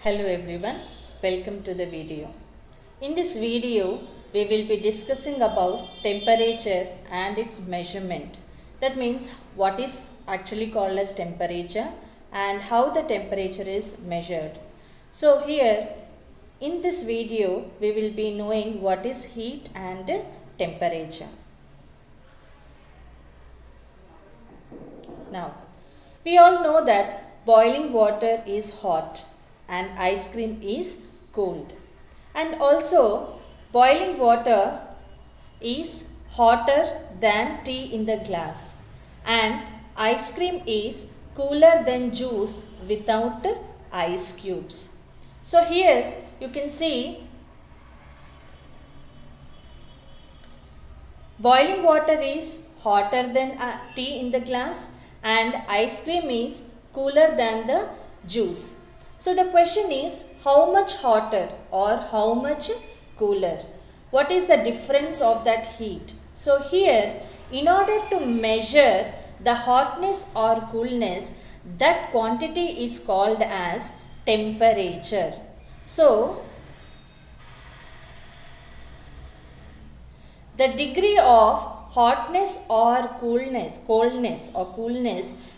Hello everyone, welcome to the video. In this video, we will be discussing about temperature and its measurement. That means what is actually called as temperature and how the temperature is measured. So here in this video, we will be knowing what is heat and temperature. Now, we all know that boiling water is hot and ice cream is cold. And also, boiling water is hotter than tea in the glass, and ice cream is cooler than juice without ice cubes. So here you can see boiling water is hotter than tea in the glass and ice cream is cooler than the juice. So the question is how much hotter or how much cooler? What is the difference of that heat? So here, in order to measure the hotness or coolness, that quantity is called as temperature. So the degree of hotness or coolness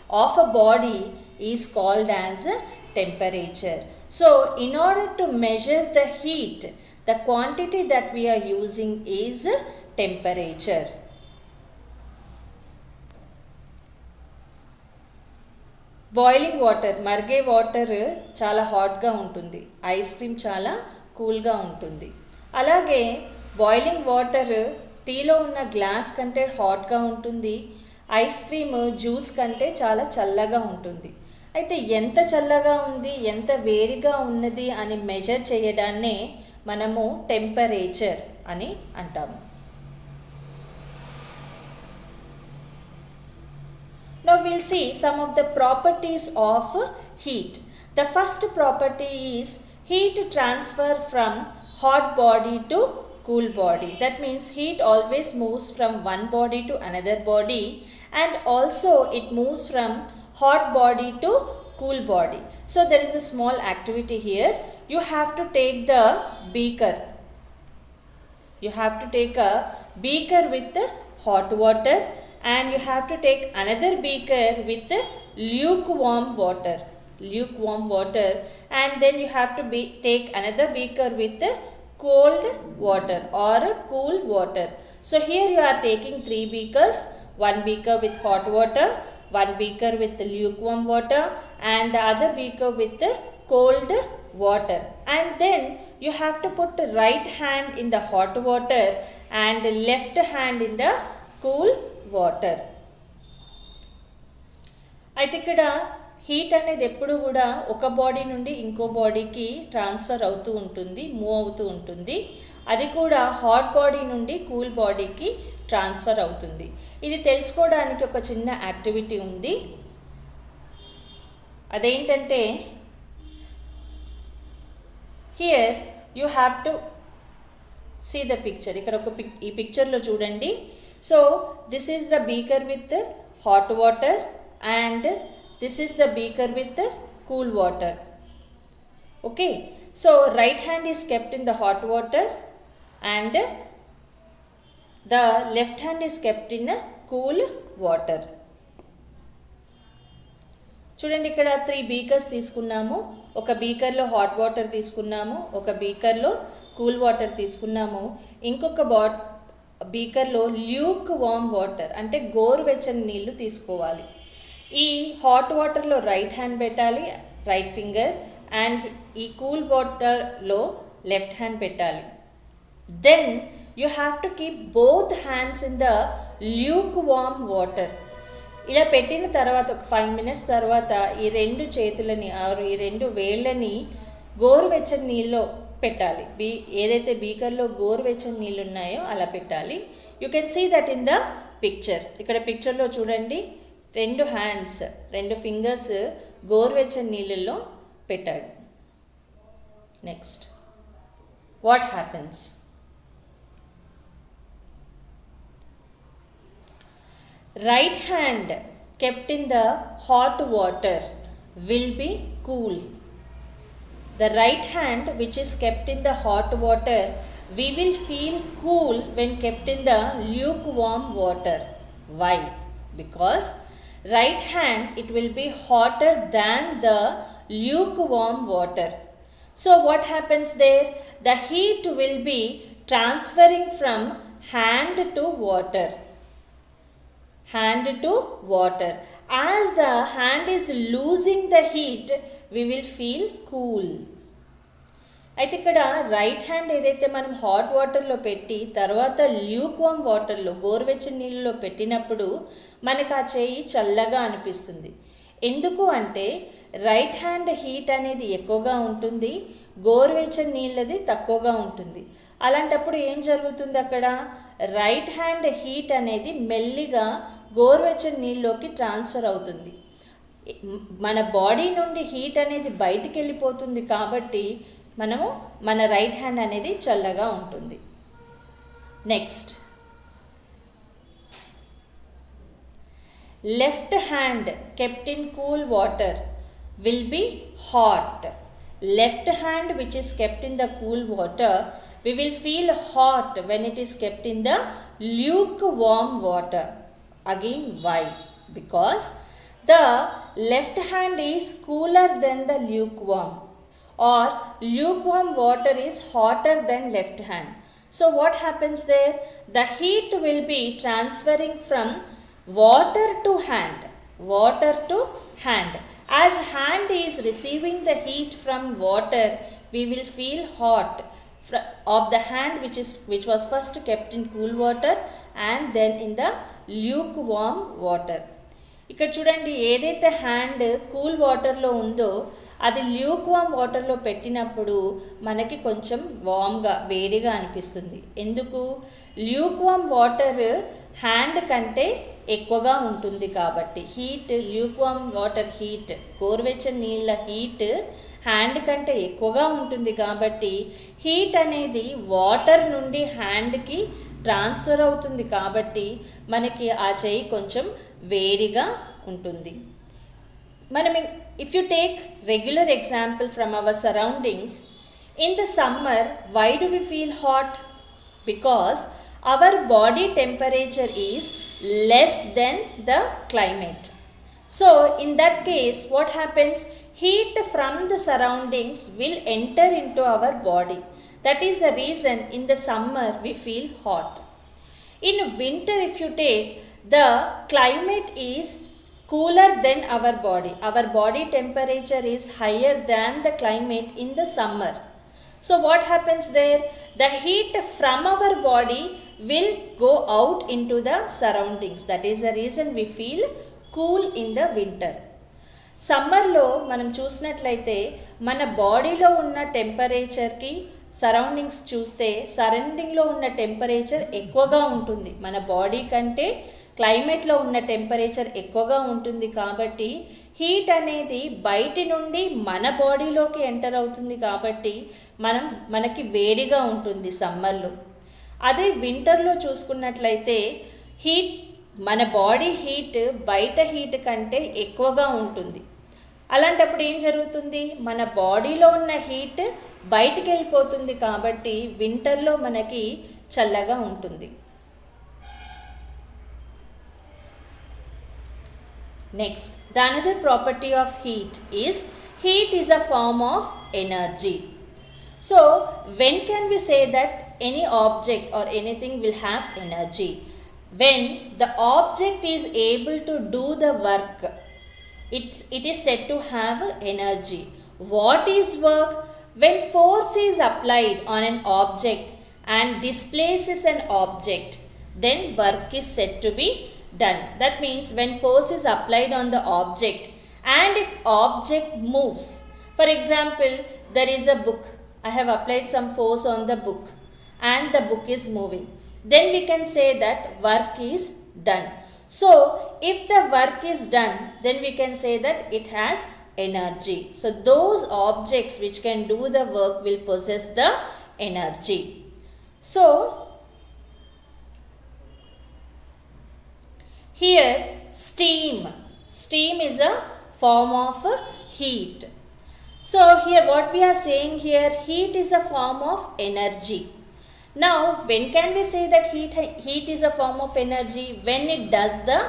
of a body is called as temperature. So in order to measure the heat, the quantity that we are using is temperature. Boiling water మరిగే water చాలా హాట్గా ఉంటుంది, ice cream చాలా కూల్గా ఉంటుంది. అలాగే boiling water టీలో ఉన్న గ్లాస్ కంటే హాట్గా ఉంటుంది, ఐస్ క్రీమ్ జ్యూస్ కంటే చాలా చల్లగా ఉంటుంది. అయితే ఎంత చల్లగా ఉంది, ఎంత వేడిగా ఉన్నది అని మెజర్ చేయడాన్నే మనము టెంపరేచర్ అని అంటాము. Now we'll see some of the properties of heat. The first property is heat transfer from hot body to cool body. That means heat always moves from one body to another body, and also it moves from hot body to cool body. So there is a small activity here. You have to take the beaker. You have to take a beaker with hot water, and you have to take another beaker with lukewarm water, and then you have to take another beaker with cold water or cool water. So here you are taking 3 beakers, one beaker with hot water, one beaker with lukewarm water, and the other beaker with cold water. And then you have to put the right hand in the hot water and left hand in the cool water. అయితే ఇక్కడ heat అనేది ఎప్పుడు కూడా ఒక body నుండి ఇంకో బాడీకి transfer అవుతూ ఉంటుంది, మూవ్ అవుతూ ఉంటుంది. అది కూడా హాట్ బాడీ నుండి కూల్ బాడీకి ట్రాన్స్ఫర్ అవుతుంది. ఇది తెలుసుకోవడానికి ఒక చిన్న యాక్టివిటీ ఉంది. అదేంటంటే here you have to see the picture. ఇక్కడ ఈ పిక్చర్లో చూడండి. So this is the beaker with hot water and this is the beaker with cool water. Okay, so right hand is kept in the hot water and the left hand is kept in cool water. చూడండి, ఇక్కడ 3 beakers తీసుకున్నాము. ఒక బీకర్లో hot water తీసుకున్నాము, ఒక బీకర్లో cool water తీసుకున్నాము, ఇంకొక బీకర్లో Luke warm water అంటే గోరువెచ్చని నీళ్లు తీసుకోవాలి. ఈ హాట్ వాటర్లో రైట్ హ్యాండ్ పెట్టాలి, రైట్ ఫింగర్, అండ్ ఈ కూల్ వాటర్లో లెఫ్ట్ హ్యాండ్ పెట్టాలి. Then you have to keep both hands in the lukewarm water. ఇలా పెట్టిన తర్వాత ఒక 5 minutes తర్వాత ఈ 2 చేతులని ఈ 2 వేళ్ళని గోరువెచ్చని నీళ్ళలో పెట్టాలి. ఏదైతే బీకర్లో గోరువెచ్చని నీళ్ళు ఉన్నాయో అలా పెట్టాలి. You can see that in the picture. ఇక్కడ పిక్చర్లో చూడండి, 2 హ్యాండ్స్, 2 ఫింగర్స్ గోరువెచ్చని నీళ్ళల్లో పెట్టాడు. Next what happens? Right hand kept in the hot water will be cool. the right hand which is kept in the hot water, we will feel cool when kept in the lukewarm water. Why? Because right hand it will be hotter than the lukewarm water. So what happens there? The heat will be transferring from hand to water. Hand to water. As the hand is losing the heat, we will feel cool. అయితే ఇక్కడ right hand ఏదైతే మనం hot వాటర్లో పెట్టి తర్వాత lukewarm వాటర్లో గోరువెచ్చని నీళ్ళలో పెట్టినప్పుడు మనకు ఆ చేయి చల్లగా అనిపిస్తుంది. ఎందుకు అంటే రైట్ హ్యాండ్ హీట్ అనేది ఎక్కువగా ఉంటుంది, గోరువెచ్చని నీళ్ళది తక్కువగా ఉంటుంది. అలాంటప్పుడు ఏం జరుగుతుంది, అక్కడ రైట్ హ్యాండ్ హీట్ అనేది మెల్లిగా గోరువెచ్చని నీళ్ళలోకి ట్రాన్స్ఫర్ అవుతుంది. మన బాడీ నుండి హీట్ అనేది బయటికి వెళ్ళిపోతుంది కాబట్టి మన రైట్ హ్యాండ్ అనేది చల్లగా ఉంటుంది. Next, left hand kept in cool water will be hot. Left hand which is kept in the cool water, we will feel hot when it is kept in the lukewarm water. Again, why? Because the left hand is cooler than the lukewarm, or lukewarm water is hotter than left hand. So what happens there? The heat will be transferring from water to hand. Water to hand. As hand is receiving the heat from water, we will feel hot of the hand which was first kept in cool water and then in the lukewarm water. ఇక్కడ చూడండి, ఏదైతే hand cool వాటర్లో ఉందో అది lukewarm వాటర్లో పెట్టినప్పుడు మనకి కొంచెం వామ్గా వేడిగా అనిపిస్తుంది. ఎందుకు? ల్యూక్వామ్ వాటర్ హ్యాండ్ కంటే ఎక్కువగా ఉంటుంది కాబట్టి. హీట్, ల్యూక్వామ్ వాటర్ హీట్, గోరువెచ్చని నీళ్ళ హీట్ హ్యాండ్ కంటే ఎక్కువగా ఉంటుంది కాబట్టి హీట్ అనేది వాటర్ నుండి హ్యాండ్కి ట్రాన్స్ఫర్ అవుతుంది కాబట్టి మనకి ఆ చేయి కొంచెం వేడిగా ఉంటుంది. మనం if you take regular example from our surroundings, in the summer why do we feel hot? Because our body temperature is less than the climate. So in that case what happens? Heat from the surroundings will enter into our body. That is the reason in the summer we feel hot. In winter if you take, the climate is cooler than our body. Our body temperature is higher than the climate in the summer. So what happens there? The heat from our body will go out into the surroundings. That is the reason we feel cool in the winter. సమ్మర్లో మనం చూసినట్లయితే మన బాడీలో ఉన్న టెంపరేచర్కి surroundings చూస్తే సరౌండింగ్లో ఉన్న temperature ఎక్కువగా ఉంటుంది. మన బాడీ కంటే క్లైమేట్లో ఉన్న టెంపరేచర్ ఎక్కువగా ఉంటుంది కాబట్టి హీట్ అనేది బయటి నుండి మన బాడీలోకి ఎంటర్ అవుతుంది కాబట్టి మనకి వేడిగా ఉంటుంది సమ్మర్లో. అదే వింటర్లో చూసుకున్నట్లయితే హీట్, మన బాడీ హీట్ బయట హీట్ కంటే ఎక్కువగా ఉంటుంది. అలాంటప్పుడు ఏం జరుగుతుంది? మన బాడీలో ఉన్న హీట్ బయటికి వెళ్ళిపోతుంది కాబట్టి వింటర్లో మనకి చల్లగా ఉంటుంది. Next, the another property of heat is a form of energy. So when can we say that any object or anything will have energy? When the object is able to do the work, it is said to have energy. What is work? When force is applied on an object and displaces an object, then work is said to be done. That means when force is applied on the object and if object moves, for example there is a book, I have applied some force on the book and the book is moving, then we can say that work is done. So if the work is done, then we can say that it has energy. So those objects which can do the work will possess the energy. So here steam is a form of heat. So here what we are saying here, heat is a form of energy. Now when can we say that heat is a form of energy? When it does the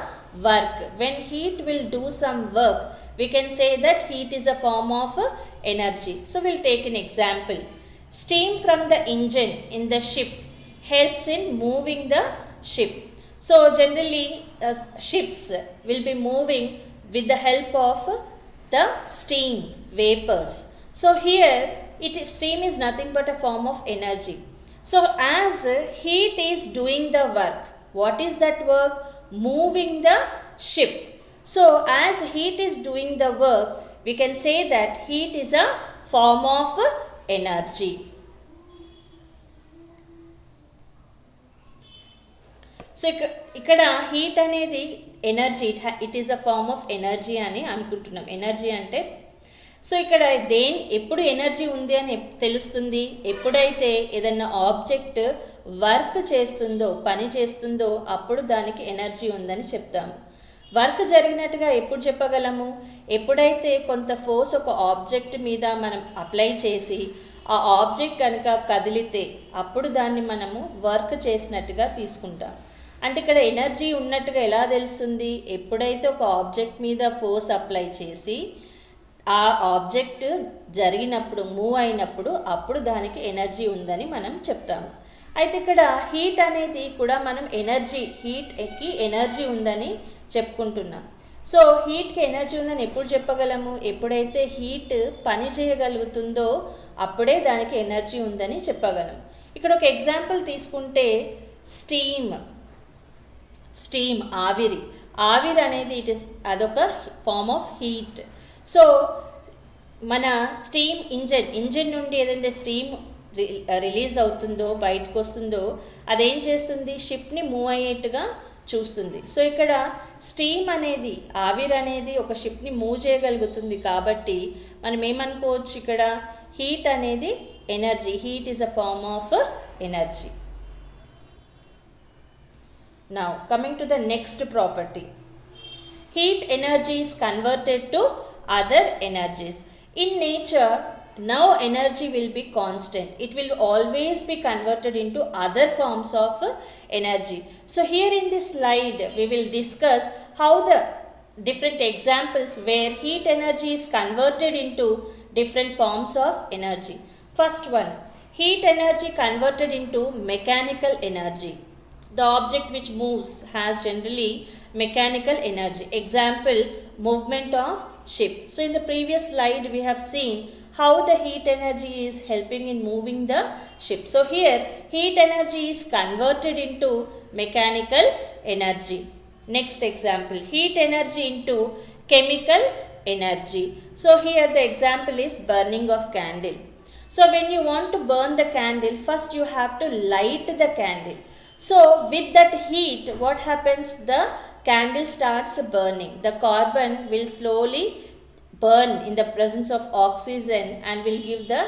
work. When heat will do some work, we can say that heat is a form of energy. So we'll take an example. Steam from the engine in the ship helps in moving the ship. So generally ships will be moving with the help of the steam vapors. So here steam is nothing but a form of energy. So as heat is doing the work, what is that work? Moving the ship. So as heat is doing the work, we can say that heat is a form of energy. So ఇక్కడ heat అనేది energy, it is a form of energy అని అనుకుంటున్నాం. Energy అంటే so ఇక్కడ ఎప్పుడు energy ఉంది అని తెలుస్తుంది? ఎప్పుడైతే ఏదన్నా ఆబ్జెక్ట్ వర్క్ చేస్తుందో, పని చేస్తుందో, అప్పుడు దానికి ఎనర్జీ ఉందని చెప్తాము. వర్క్ జరిగినట్టుగా ఎప్పుడు చెప్పగలము? ఎప్పుడైతే కొంత ఫోర్స్ ఒక ఆబ్జెక్ట్ మీద మనం అప్లై చేసి ఆ ఆబ్జెక్ట్ కనుక కదిలితే అప్పుడు దాన్ని మనము వర్క్ చేసినట్టుగా తీసుకుంటాం. అంటే ఇక్కడ ఎనర్జీ ఉన్నట్టుగా ఎలా తెలుస్తుంది? ఎప్పుడైతే ఒక ఆబ్జెక్ట్ మీద ఫోర్స్ అప్లై చేసి ఆ ఆబ్జెక్ట్ జరిగినప్పుడు, మూవ్ అయినప్పుడు, అప్పుడు దానికి ఎనర్జీ ఉందని మనం చెప్తాము. అయితే ఇక్కడ హీట్ అనేది కూడా మనం హీట్కి ఎనర్జీ ఉందని చెప్పుకుంటున్నాం. సో హీట్కి ఎనర్జీ ఉందని ఎప్పుడు చెప్పగలము? ఎప్పుడైతే హీట్ పని చేయగలుగుతుందో అప్పుడే దానికి ఎనర్జీ ఉందని చెప్పగలం. ఇక్కడ ఒక ఎగ్జాంపుల్ తీసుకుంటే స్టీమ్ ఆవిరి అనేది అదొక ఫార్మ్ ఆఫ్ హీట్. సో మన స్టీమ్ ఇంజిన్ నుండి ఏదైతే స్టీమ్ రిలీజ్ అవుతుందో, బయటకు వస్తుందో, అదేం చేస్తుంది? షిప్ని మూవ్ అయ్యేట్టుగా చూస్తుంది. సో ఇక్కడ స్టీమ్ అనేది, ఆవిరి అనేది ఒక షిప్ని మూవ్ చేయగలుగుతుంది. కాబట్టి మనం ఏమనుకోవచ్చు? ఇక్కడ హీట్ అనేది energy. Heat is a form of energy. Now coming to the next property, heat energy is converted to other energies. In nature, now energy will be constant. It will always be converted into other forms of energy. So here in this slide we will discuss how the different examples where heat energy is converted into different forms of energy. First one, heat energy converted into mechanical energy. The object which moves has generally mechanical energy. Example, movement of ship. So in the previous slide we have seen how the heat energy is helping in moving the ship. So here heat energy is converted into mechanical energy. Next example, heat energy into chemical energy. So here the example is burning of candle. So when you want to burn the candle, first you have to light the candle. So with that heat, what happens? The candle starts burning. The carbon will slowly burn in the presence of oxygen and will give the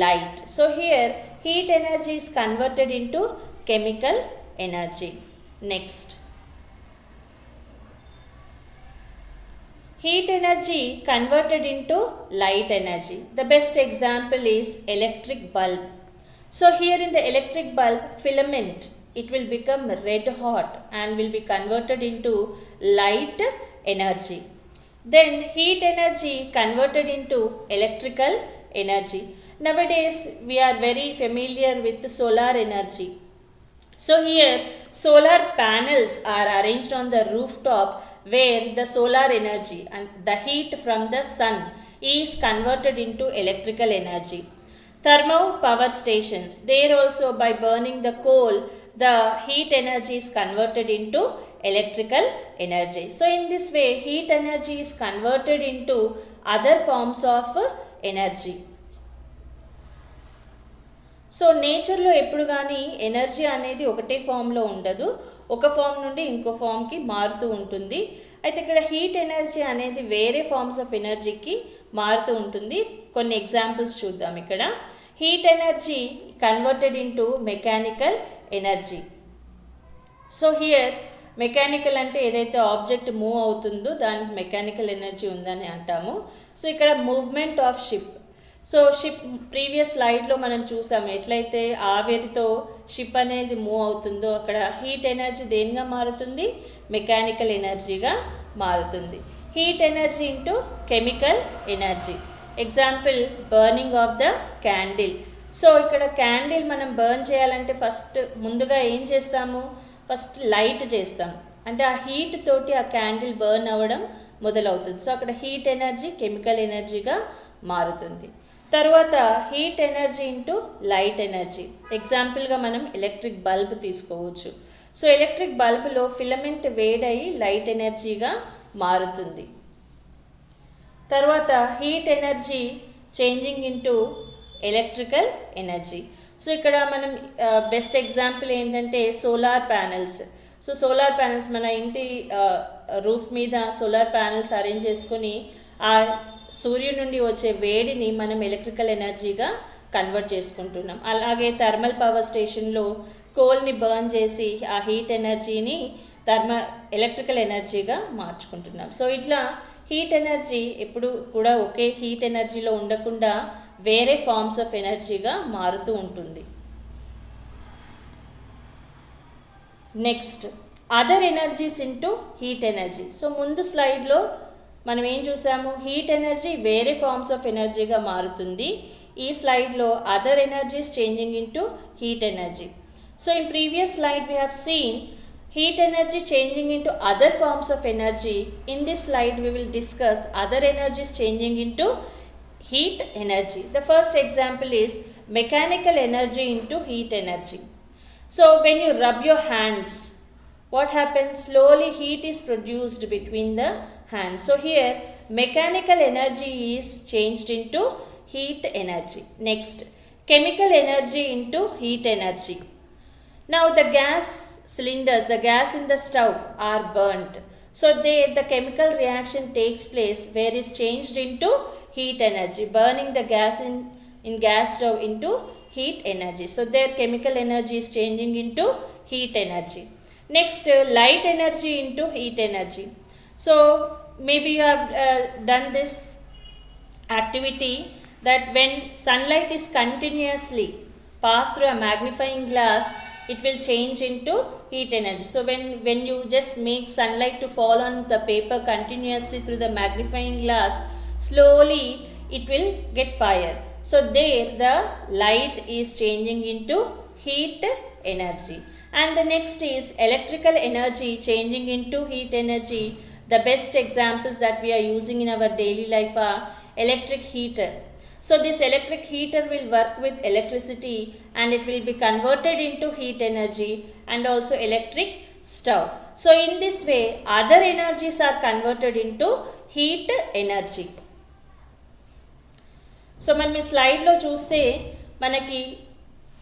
light. So here heat energy is converted into chemical energy. Next, heat energy converted into light energy. The best example is electric bulb. So here in the electric bulb, filament, it will become red hot and will be converted into light energy. Then heat energy converted into electrical energy. Nowadays we are very familiar with the solar energy. So here solar panels are arranged on the rooftop where the solar energy and the heat from the sun is converted into electrical energy. Thermal power stations, there also by burning the coal, the heat energy is converted into electrical energy. So in this way heat energy is converted into other forms of energy. So నేచర్లో ఎప్పుడు కానీ energy అనేది ఒకటే ఫామ్లో ఉండదు, ఒక form నుండి ఇంకో ఫామ్కి మారుతూ ఉంటుంది. అయితే ఇక్కడ హీట్ ఎనర్జీ అనేది వేరే ఫార్మ్స్ ఆఫ్ ఎనర్జీకి మారుతూ ఉంటుంది. కొన్ని ఎగ్జాంపుల్స్ చూద్దాం. ఇక్కడ heat energy converted into mechanical energy. So here mechanical అంటే ఏదైతే ఆబ్జెక్ట్ మూవ్ అవుతుందో దానికి మెకానికల్ ఎనర్జీ ఉందని అంటాము. సో ఇక్కడ movement of ship. So ship previous స్లైడ్లో మనం చూసాము ఎట్లయితే ఆవిరితో షిప్ అనేది మూవ్ అవుతుందో అక్కడ హీట్ ఎనర్జీ దేనిగా మారుతుంది, మెకానికల్ ఎనర్జీగా మారుతుంది. Heat energy into chemical energy. Example burning of the candle. So ఇక్కడ క్యాండిల్ మనం బర్న్ చేయాలంటే ముందుగా ఏం చేస్తాము, ఫస్ట్ లైట్ చేస్తాం, అంటే ఆ హీట్ తోటి ఆ క్యాండిల్ బర్న్ అవ్వడం మొదలవుతుంది. సో అక్కడ హీట్ ఎనర్జీ కెమికల్ ఎనర్జీగా మారుతుంది. తర్వాత heat energy into light energy. ఎగ్జాంపుల్గా మనం ఎలక్ట్రిక్ బల్బ్ తీసుకోవచ్చు. సో ఎలక్ట్రిక్ బల్బులో ఫిలమెంట్ వేడయి లైట్ ఎనర్జీగా మారుతుంది. తర్వాత heat energy changing into electrical energy. So ఇక్కడ మనం బెస్ట్ ఎగ్జాంపుల్ ఏంటంటే solar panels. So solar panels మన ఇంటి రూఫ్ మీద సోలార్ ప్యానెల్స్ అరేంజ్ చేసుకొని ఆ సూర్యుడి నుండి వచ్చే వేడిని మనం ఎలక్ట్రికల్ ఎనర్జీగా కన్వర్ట్ చేసుకుంటున్నాం. అలాగే థర్మల్ పవర్ స్టేషన్లో కోల్ని బర్న్ చేసి ఆ హీట్ ఎనర్జీని ఎలక్ట్రికల్ ఎనర్జీగా మార్చుకుంటున్నాం. సో ఇట్లా హీట్ ఎనర్జీ ఎప్పుడు కూడా ఒకే హీట్ ఎనర్జీలో ఉండకుండా వేరే ఫార్మ్స్ ఆఫ్ ఎనర్జీగా మారుతూ ఉంటుంది. Next other energies into heat energy. So ముందు స్లైడ్లో మనం ఏం చూసాము, హీట్ ఎనర్జీ వేరే ఫార్మ్స్ ఆఫ్ ఎనర్జీగా మారుతుంది. ఈ స్లైడ్లో other energies changing into heat energy. So in previous slide we have seen heat energy changing into other forms of energy. In this slide we will discuss other energies changing into heat energy. The first example is mechanical energy into heat energy. So when you rub your hands, what happens? Slowly heat is produced between the hands. So here mechanical energy is changed into heat energy. Next, chemical energy into heat energy. Now the gas cylinders, the gas in the stove are burnt. So the chemical reaction takes place where is changed into heat energy, burning the gas in gas stove into heat energy. So their chemical energy is changing into heat energy. Next, light energy into heat energy. So maybe you have done this activity that when sunlight is continuously passed through a magnifying glass, it will change into heat energy. So when you just make sunlight to fall on the paper continuously through the magnifying glass, slowly it will get fire. So there the light is changing into heat energy. And the next is electrical energy changing into heat energy. The best examples that we are using in our daily life are electric heater. So this electric heater will work with electricity and it will be converted into heat energy, and also electric stove. So in this way other energies are converted into heat energy. So మనం ఈ స్లైడ్లో చూస్తే మనకి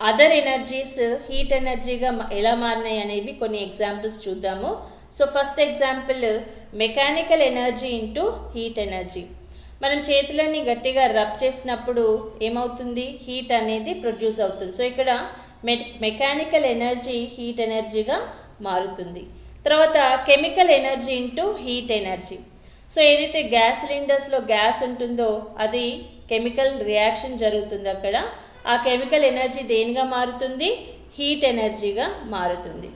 other energies heat ఎనర్జీగా ఎలా మారినాయి అనేవి కొన్ని ఎగ్జాంపుల్స్ చూద్దాము. So first example mechanical energy into heat energy. మనం చేతులని గట్టిగా రబ్ చేసినప్పుడు ఏమవుతుంది, హీట్ అనేది ప్రొడ్యూస్ అవుతుంది. సో ఇక్కడ మెకానికల్ ఎనర్జీ హీట్ ఎనర్జీగా మారుతుంది. తర్వాత chemical energy into heat energy. So ఏదైతే గ్యాస్ సిలిండర్స్లో గ్యాస్ ఉంటుందో అది కెమికల్ రియాక్షన్ జరుగుతుంది అక్కడ. ఆ కెమికల్ ఎనర్జీ దేనిగా మారుతుంది, హీట్ ఎనర్జీగా మారుతుంది.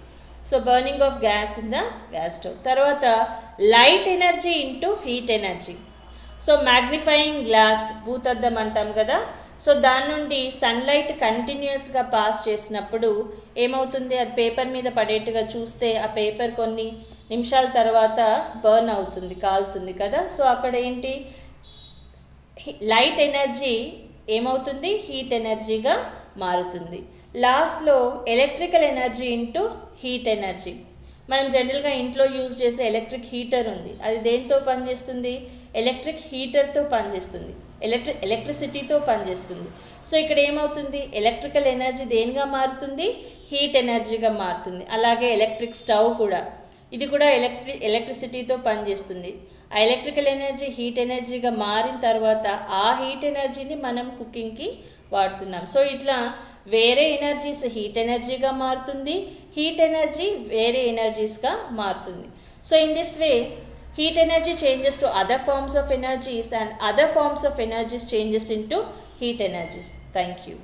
So burning of gas in the gas stove. తర్వాత light energy into heat energy. So magnifying glass, భూతద్దం అంటాం కదా, సో దాని నుండి సన్లైట్ కంటిన్యూస్గా పాస్ చేసినప్పుడు ఏమవుతుంది, అది పేపర్ మీద పడేట్టుగా చూస్తే ఆ పేపర్ కొన్ని నిమిషాల తర్వాత బర్న్ అవుతుంది, కాలుతుంది కదా. సో అక్కడ ఏంటి, లైట్ ఎనర్జీ ఏమవుతుంది, హీట్ ఎనర్జీగా మారుతుంది. లాస్ట్లో electrical energy into heat energy. మనం జనరల్గా ఇంట్లో యూజ్ చేసే ఎలక్ట్రిక్ హీటర్ ఉంది, అది దేంతో పనిచేస్తుంది, ఎలక్ట్రిక్ హీటర్తో పనిచేస్తుంది, ఎలక్ట్రిసిటీతో పనిచేస్తుంది. సో ఇక్కడ ఏమవుతుంది, ఎలక్ట్రికల్ ఎనర్జీ దేనిగా మారుతుంది, హీట్ ఎనర్జీగా మారుతుంది. అలాగే ఎలక్ట్రిక్ స్టవ్ కూడా, ఇది కూడా ఎలక్ట్రిసిటీతో పనిచేస్తుంది. ఆ ఎలక్ట్రికల్ ఎనర్జీ హీట్ ఎనర్జీగా మారిన తర్వాత ఆ హీట్ ఎనర్జీని మనం కుకింగ్కి వాడుతున్నాం. సో ఇట్లా వేరే ఎనర్జీస్ హీట్ ఎనర్జీగా మారుతుంది, హీట్ ఎనర్జీ వేరే ఎనర్జీస్గా మారుతుంది. So in this way Heat energy changes to other forms of energies and other forms of energies changes into heat energies. Thank you.